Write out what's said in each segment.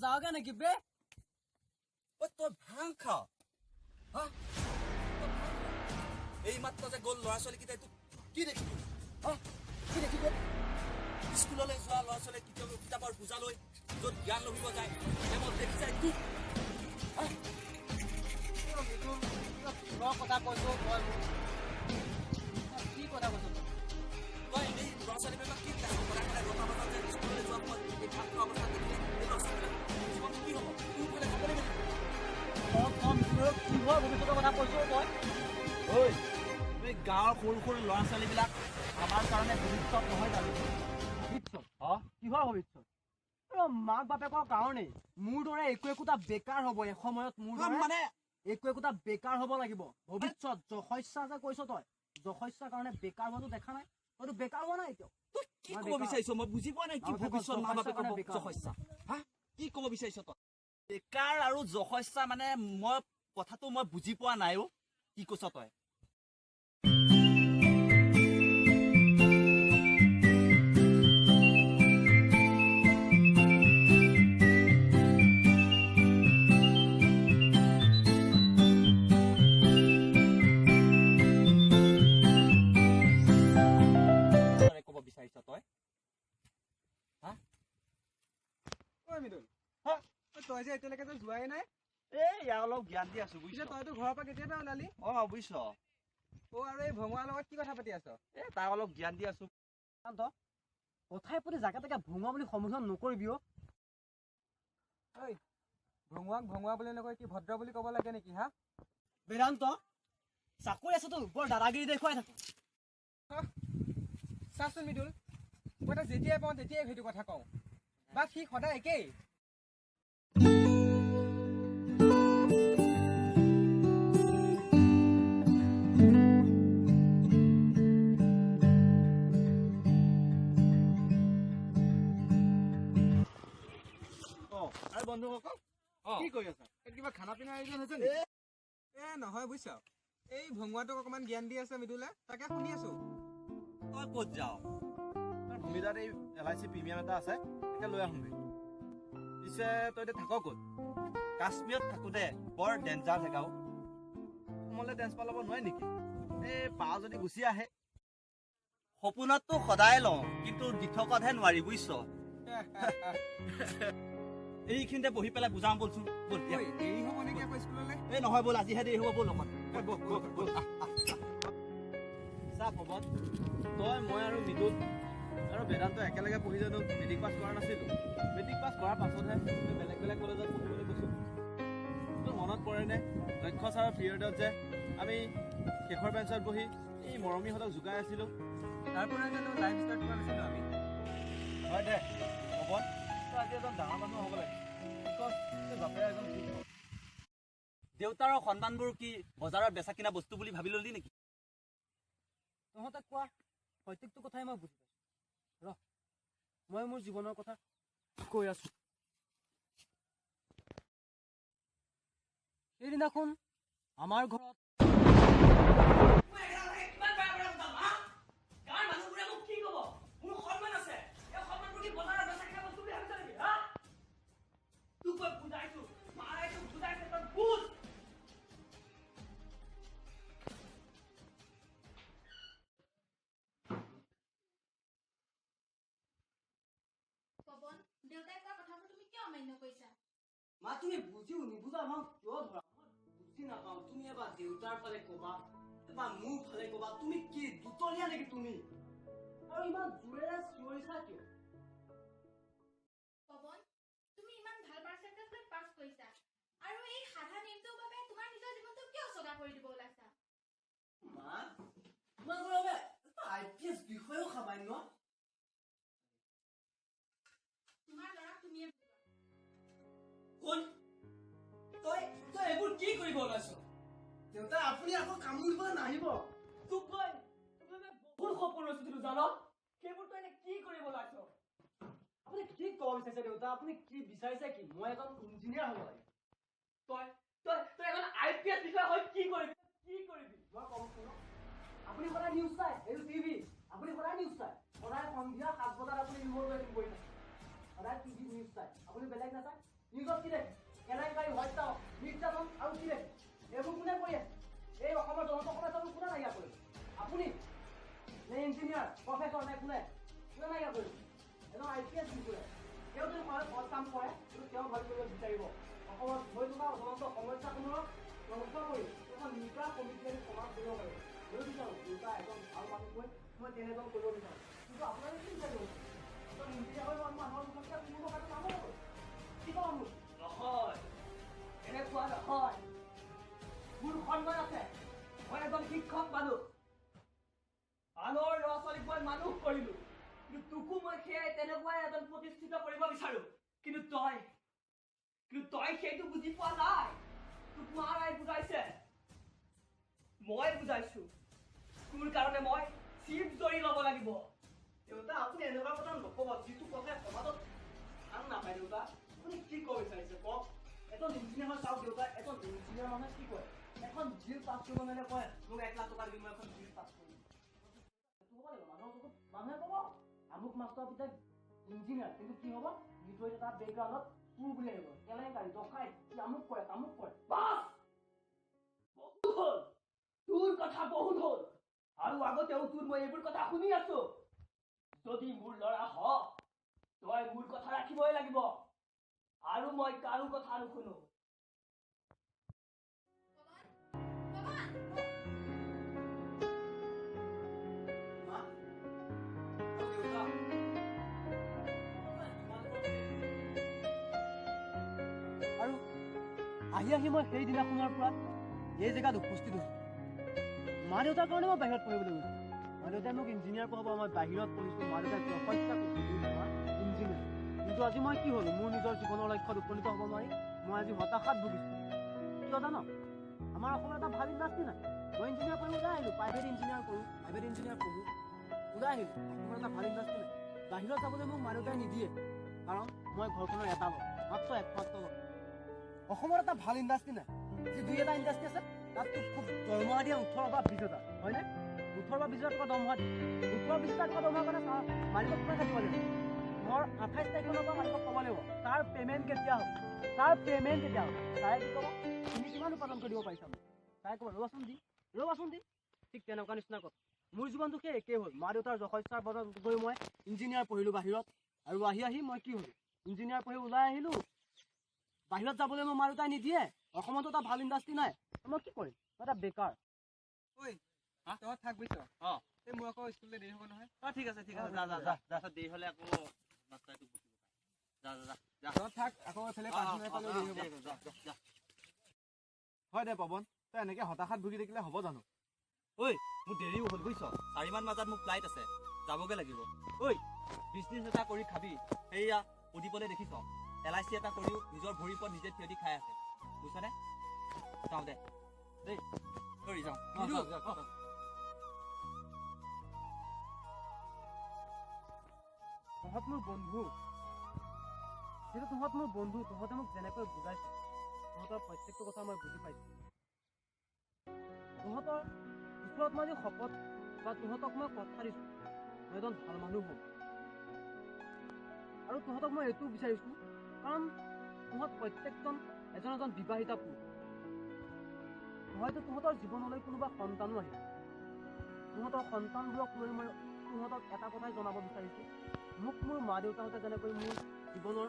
যাওগে নেকি বে ঐ তই ভাং খাও হা এই মাত্ৰ যে গ'ল ল'ৰা ছোৱালী কেইটাই তোক কি দেখিবি হা কি দেখিব স্কুললৈ যোৱা ল'ৰা ছোৱালীয়ে কিতাপৰ বুজা লৈ য'ত জ্ঞান লভিব যায় তেওঁ দেখি যায় তোক কথা কৈছো তই কি কথা কৈছ তই এই ল'ৰা ছোৱালীবিলাক কি কথা কথা বতৰা যে স্কুললৈ যোৱা সময়ত এই ভাত খোৱা অৱস্থা দেখিলে এই ল'ৰা ছোৱালীবিলাক জীৱন কি হ'ব তোৰ ফালে খাব লাগিব কি হয় ভৱিষ্যতৰ কথা কৈছো তই ঐ এই গাঁৱৰ সৰু সৰু ল'ৰা ছোৱালীবিলাক আমাৰ কাৰণে ভৱিষ্যত নহয় জানো ভৱিষ্যত কিহৰ ভৱিষ্যত মাক বাপেকৰ কাৰণেই মোৰ দৰে একোটা বেকাৰ হ'ব এসময়ত মোৰ মানে একোটা বেকাৰ হ'ব লাগিব ভৱিষ্যত যশস্যা যে কৈছ তই যশস্যাৰ কাৰণে বেকাৰ হোৱাটো দেখা নাই তইতো বেকাৰ হোৱা নাই এতিয়াও কি ক'ব বিচাৰিছ মই বুজি পোৱা নাই কি ভৱিষ্যত মা বাপেকৰ যশস্যা হা কি ক'ব বিচাৰিছ তই বেকাৰ আৰু যশস্যা মানে মই কথাটো মই বুজি পোৱা নাই অ কি কৈছ তই ক'ব বিচাৰিছ তই হা ঐ মিদুল তই যে এতিয়ালৈকে যে যোৱাই নাই এই ইয়াক অলপ জ্ঞান দি আছো বুজিছ তইতো ঘৰৰ পৰা কেতিয়াবা ওলালি বুজিছ আৰু এই ভঙুৱাৰ লগত কি কথা পাতি আছ তাক অলপ জ্ঞান দি আছো কথাই প্ৰতি জাকে তাকে ভঙুৱা বুলি সম্বোধন নকৰিবি ঐ ভঙুৱাক ভঙুৱা বুলি নকয় কি ভদ্ৰ বুলি ক'ব লাগে নেকি হা বেদান্ত চাকৰি আছেতো বৰ দাদাগিৰি দেখুৱাই থাকো চাচোন মিদুল মই তাক যেতিয়াই পাওঁ তেতিয়াই সেইটো কথা কওঁ বা সি সদায় একেই বন্ধুসকল কি কৰি আছা কিবা খানা পিনা আয়োজন হৈছে নেকি নহয় বুজিছ এই ভঙুৱাটোক অকমান জ্ঞান দি আছে মিদুলে তাকে শুনি আছো তই ক'ত যাও ভূমিদাত এই LIC প্ৰিমিয়াম এটা আছে তাকে লৈ আহোঁগৈ পিছে তই এতিয়া থাক ক'ত কাশ্মীৰত থাকোঁতে বৰ ডেঞ্জাৰ জেগাও তোমালৈ ট্ৰেন্সফাৰ ল'ব নোৱাৰে নেকি এই পাওঁ যদি গুচি আহে সপোনততো সদায় লওঁ কিন্তু দিঠকতহে নোৱাৰি বুজিছ এইখিনিতে বহি পেলাই বুজাম বলচোন বল দেৰি হ'ব নেকি আকৌ স্কুললৈ এই নহয় বল আজিহে দেৰি হ'ব বল লগত চা পৱন তই মই আৰু মৃদুল আৰু বেদান্ত একেলগে পঢ়ি জানো মেট্ৰিক পাছ কৰা নাছিলোঁ মেট্ৰিক পাছ কৰাৰ পাছতহে বেলেগ বেলেগ কলেজত পঢ়িবলৈ গৈছোঁ তোৰ মনত পৰেনে লক্ষ্য ছাৰৰ পিৰিয়ডত যে আমি শেষৰ বেঞ্চত বহি এই মৰমীহঁতক জোকাই আছিলোঁ তাৰ পৰা জানো লাইফ ষ্টাৰ্ট কৰা নাছিলোঁ আমি হয় দে পৱন তই আজি এজন ডাঙৰ মানুহ হ'ব লাগে বাপেৰে এজন দেউতাৰ সন্তানবোৰ কি বজাৰৰ বেচা কিনা বস্তু বুলি ভাবি ললি নেকি তহঁতে কোৱা প্ৰত্যেকটো কথাই মই বুজি পাইছো মই মোৰ জীৱনৰ কথা কৈ আছো সেইদিনাখন আমাৰ ঘৰত মা তুমি বুজিও নিবুজা আমাক কিয় ধৰা বুজি নাপাওঁ তুমি এবাৰ দেউতাৰ ফালে কবা এবাৰ মোৰ ফালে কবা তুমি কি দুতলীয়া নেকি তুমি আৰু ইমান জোৰেৰে চিঞৰিছা কিয় পৱন তুমি ইমান ভাল পাৰ্চেন্টেজ লৈ পাছ কৰিছা আৰু এই সাধা নিয়মটোৰ বাবে তোমাৰ নিজৰ জীৱনটো কিয় চগা কৰি দিব ওলাইছা মা তোমাৰ বাবে IPS বিষয়ও সামান্য তোমাৰ ল'ৰাক তুমিয়ে কোন তই এইবোৰ কি কৰিব ওলাইছ দেউতা আপুনি আকৌ কামুৰিবলৈ নাহিব তোক মই বহুত সপোন ৰচিছিলো জানো সেইবোৰ তই এনে কি কৰিব ওলাইছ আপুনি কি ক'ব বিচাৰিছে দেউতা আপুনি কি বিচাৰিছে কি মই এজন ইঞ্জিনিয়াৰ হ'ব লাগে তই এজন IPS বিষয়া হৈ কি কৰিবি মই কম শুনক আপুনি সদায় নিউজ চাই এইটো টিভি আপুনি সদায় নিউজ চাই সদায় সন্ধিয়া 7 বজাত আপুনি ৰিম'ট ৱেটিং কৰি থাকে সদায় টিভি নিউজ চাই আপুনি বেলেগ নাচায় নিউজত কি দেখে কেলেংকাৰী হত্যা নিৰ্যাতন আৰু কি দেখে এইবোৰ কোনে কৰি আছে এই অসমৰ জনতাসকলে জানো কোনে নাইকিয়া কৰিব আপুনি নে ইঞ্জিনিয়াৰ প্ৰফেচৰ নে কোনে কোনে নাইকিয়া কৰিব এজন IPS বিষয়া তেওঁ যদি সৎ কাম কৰে কিন্তু তেওঁ ভাল কৰিব বিচাৰিব অসমত হৈ থকা জ্বলন্ত সমস্যাসমূহক ধ্বংস কৰি এখন নিকা কমিটি আমি সমাজ কৰিব পাৰিব মই বিচাৰোঁ দুটা এজন ভাল মানুহকৈ মই তেনেজন কৰিব বিচাৰোঁ কিন্তু আপোনালোকে কি বিচাৰিব এজন ইঞ্জিনিয়াৰ হৈ মানুহৰ সমস্যা কোনো কথাটো নামাৰিব কি ক'ব মোক নহয় এনেকুৱা নহয় মোৰ সন্মান আছে মই এজন শিক্ষক মানুহ আনৰ ল'ৰা ছোৱালীক মই মানুহ কৰিলো কিন্তু তোকো মই সেয়াই তেনেকুৱাই এজন প্ৰতিষ্ঠিত কৰিব বিচাৰো কিন্তু তই সেইটো বুজি পোৱা নাই তোক মাৰাই বুজাইছে মই বুজাইছো তোৰ কাৰণে মই চিপ জৰি ল'ব লাগিব দেউতা আপুনি এনেকুৱা কথা নক'ব যিটো কথাই সমাজত স্থান নাপায় দেউতা আপুনি কি ক'ব বিচাৰিছে কওক এজন ইঞ্জিনিয়াৰ চাওক দেউতা এজন ইঞ্জিনিয়াৰ মানুহে কি কয় এখন বিল পাছ কৰিব মানে কয় মোক 1 লাখ টকা দিম মই এখন বিল পাছ কৰিম মানুহে ক'ব আমুক মাষ্টৰ পিতাই ইঞ্জিনিয়াৰ কিন্তু কি হ'ব নিজৰ এটা বেকগ্ৰাউণ্ডত তোৰ বুলি আহিব কেলেংকাৰী ডকাইত আমুক কৰে তামুক কৰে বাছ বহুত হ'ল তোৰ কথা বহুত হ'ল আৰু আগতেও তোৰ মই এইবোৰ কথা শুনি আছো যদি মোৰ ল'ৰা হ তই মোৰ কথা ৰাখিবই লাগিব আৰু মই কাৰো কথা নুশুনো আৰু আহি মই সেইদিনাখনৰ পৰা এই জেগাত উপস্থিত হৈছোঁ মা দেউতাৰ কাৰণে মই বাহিৰত পঢ়িবলৈ গৈছোঁ মা দেউতাই মোক ইঞ্জিনিয়াৰ পঢ়াব মই বাহিৰত পঢ়িছোঁ মা দেউতাই তপস্যা কৰিছোঁ ইঞ্জিনিয়াৰ কিন্তু আজি মই কি হ'লোঁ মোৰ নিজৰ জীৱনৰ লক্ষ্যত উপনীত হ'ব নোৱাৰি মই আজি হতাশাত ভুগিছোঁ কিয় জানো আমাৰ অসমত এটা ভাল ইণ্ডাষ্ট্ৰি নাই মই ইঞ্জিনিয়াৰ পঢ়ি ওলাই আহিলোঁ প্ৰাইভেট ইঞ্জিনিয়াৰ পঢ়োঁ ওলাই আহিলোঁ অসমত এটা ভাল ইণ্ডাষ্ট্ৰি নাই বাহিৰত যাবলৈ মোক মা দেউতাই নিদিয়ে কাৰণ মই ঘৰখনৰ এটা ল'ৰা একমাত্ৰ ল'ৰা অসমৰ এটা ভাল ইণ্ডাষ্ট্ৰি নাই যি দুই এটা ইণ্ডাষ্ট্ৰি আছে তাততো খুব দৰমহা দিয়ে 18 বা 20 হাজাৰ হয়নে 18 বা 20 হাজাৰ টকা দৰমহা দিয়ে 18 20 হাজাৰ টকা দৰমহা কাৰণে মালিকক কিমান কাটিব লাগিব মোৰ 28 তাৰিখৰ পৰা মালিকক ক'ব লাগিব তাৰ পে'মেণ্ট কেতিয়া হ'ব তাৰে কি ক'ব তুমি কিমান উপাৰ্জন কৰিব পাৰিছা তাই ক'ব ৰ'বাচোন দি ঠিক তেনেকুৱা নিচিনা কথা মোৰ জীৱনটো সেই একেই হ'ল মা দেউতাৰ যশস্যাৰ বলত গৈ মই ইঞ্জিনিয়াৰ পঢ়িলোঁ বাহিৰত আৰু আহি মই কি হ'লোঁ ইঞ্জিনিয়াৰ পঢ়ি ওলাই আহিলোঁ বাহিৰত যাবলৈ মোৰ মা দেউতাই নিদিয়ে অসমতো এটা ভাল ইণ্ডাষ্ট্ৰি নাই মই কি কৰিম মই এটা বেকাৰ ঐ তই থাক বুজিছ এই মোৰ আকৌ স্কুললৈ দেৰি হ'ব নহয় ঠিক আছে যা দেৰি হ'লে আকৌ মাষ্টাৰটো বকিব যা তই থাক আকৌ এইফালে 5 মিনিট পালে দেৰি হ'ব যা হয় দে পৱন তই এনেকৈ হতাশাত ভুগি থাকিলে হ'ব জানো ঐ মোৰ দেৰিও হ'ল বুজিছ 4মান বজাত মোৰ ফ্লাইট আছে যাবগৈ লাগিব ঐ বিজনেছ এটা কৰি খাবি সেয়া উদিবলৈ দেখিছ LIC এটা কৰিও নিজৰ ভৰিৰ ওপৰত নিজে থিয় দি খাই আছে বুজিছনে যাওঁ দে দেই যাওঁ তহঁত মোৰ বন্ধু যিহেতু তহঁত মোৰ বন্ধু তহঁতে মোক যেনেকৈ বুজাইছে তহঁতৰ প্ৰত্যেকটো কথা মই বুজি পাইছোঁ তহঁতৰ ওচৰত মই যি শপত বা তহঁতক মই কথা দিছোঁ মই এজন ভাল মানুহ হ'ম আৰু তহঁতক মই এইটো বিচাৰিছোঁ কাৰণ তহঁত প্ৰত্যেকজন এজন বিবাহিতা পুৰুষ হয়তো তহঁতৰ জীৱনলৈ কোনোবা সন্তানো আহিব তহঁতৰ সন্তানবোৰক লৈ মই তহঁতক এটা কথাই জনাব বিচাৰিছোঁ মোক মোৰ মা দেউতাহঁতে যেনেকৈ মোৰ জীৱনৰ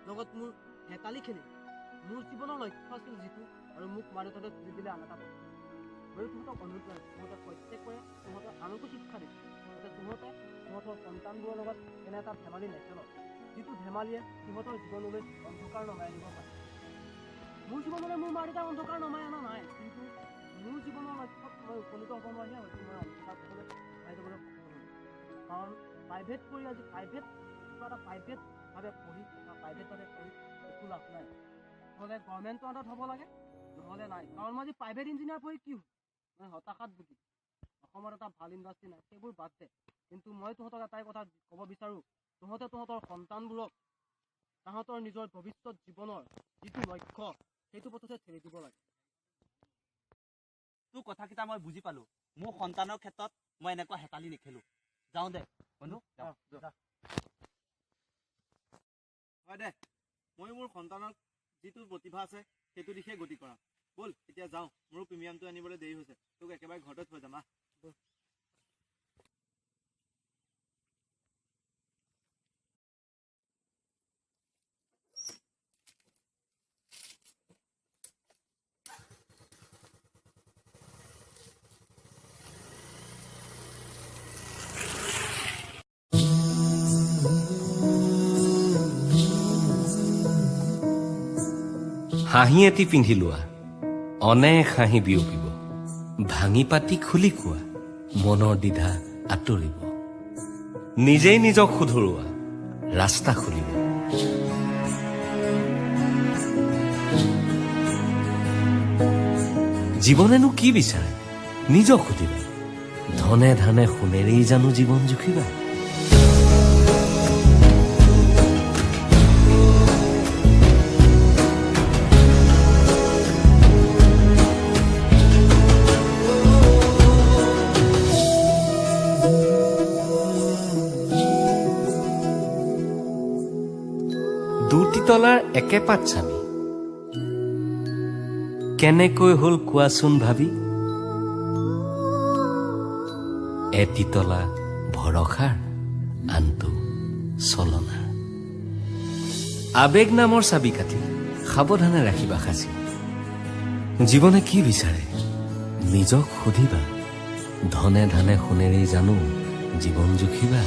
লগত মোৰ হেতালি খেলি মোৰ জীৱনৰ লক্ষ্য আছিল যিটো আৰু মোক মা দেউতাহঁতে তুলি দিলে আন এটা কথা মই তহঁতক অনুৰোধ কৰিছোঁ তহঁতে প্ৰত্যেকৰে তহঁতৰ আনকো শিক্ষা দিছোঁ যাতে তহঁতৰ সন্তানবোৰৰ লগত এনে এটা ধেমালি নেখেল যিটো ধেমালিয়ে সিহঁতৰ জীৱনলৈ অন্ধকাৰ নমাই আনিব পাৰে মোৰ জীৱনলৈ মোৰ মা দেউতাই অন্ধকাৰ নমাই অনা নাই কিন্তু মোৰ জীৱনৰ লক্ষ্যত মই উপনীত হ'ব নোৱাৰিলে হয়তো মই অন্ধকাৰ পথলৈ ওলাই যাবলৈ সক্ষম হ'লোঁ কাৰণ প্ৰাইভেট কৰি আজি কিবা এটা প্ৰাইভেটভাৱে পঢ়ি বা প্ৰাইভেটভাৱে পঢ়ি একো লাভ নাই নহ'লে গভৰ্ণমেণ্টৰ আণ্ডাৰত হ'ব লাগে নহ'লে নাই কাৰণ মই আজি প্ৰাইভেট ইঞ্জিনিয়াৰ পঢ়ি কি হ'ল মই হতাশাত ভুগি অসমত এটা ভাল ইণ্ডাষ্ট্ৰি নাই সেইবোৰ বাদ দে কিন্তু মই তহঁতক এটাই কথা ক'ব বিচাৰোঁ তহঁতে তহঁতৰ সন্তানবোৰক তাহাঁতৰ নিজৰ ভৱিষ্যত জীৱনৰ যিটো লক্ষ্য সেইটো পথতে ঠেলি দিব লাগে তোৰ কথাকেইটা মই বুজি পালোঁ মোৰ সন্তানৰ ক্ষেত্ৰত মই এনেকুৱা হেতালি নেখেলোঁ যাওঁ দে বন্ধু হয় দে মই মোৰ সন্তানক যিটো প্ৰতিভা আছে সেইটো দিশে গতি কৰা। ব'ল এতিয়া যাওঁ, মোৰো প্ৰিমিয়ামটো আনিবলৈ দেৰি হৈছে। তোক একেবাৰে ঘৰতে থৈ যাম। হাঁহি এটি পিন্ধি লোৱা, অনেক হাঁহি বিয়পিব। ভাঙি পাতি খুলি কোৱা, মনৰ দ্বিধা আঁতৰিব। নিজেই নিজক শুধৰোৱা, ৰাস্তা খুলিব। জীৱনেনো কি বিচাৰে নিজক সুধিবা। ধনে ধানে সোণেৰেই জানো জীৱন জুখিবা। দুটিতলাৰ একেপাত স্বামী, কেনেকৈ হল কোৱাচোন ভাবি। এটিতলা ভৰসাৰ, আনটো চলনাৰ। আবেগ নামৰ চাবি কাঠি সাৱধানে ৰাখিবা সাঁচি। জীৱনে কি বিচাৰে নিজক সুধিবা। ধনে ধানে সোণেৰেই জানো জীৱন জুখিবা।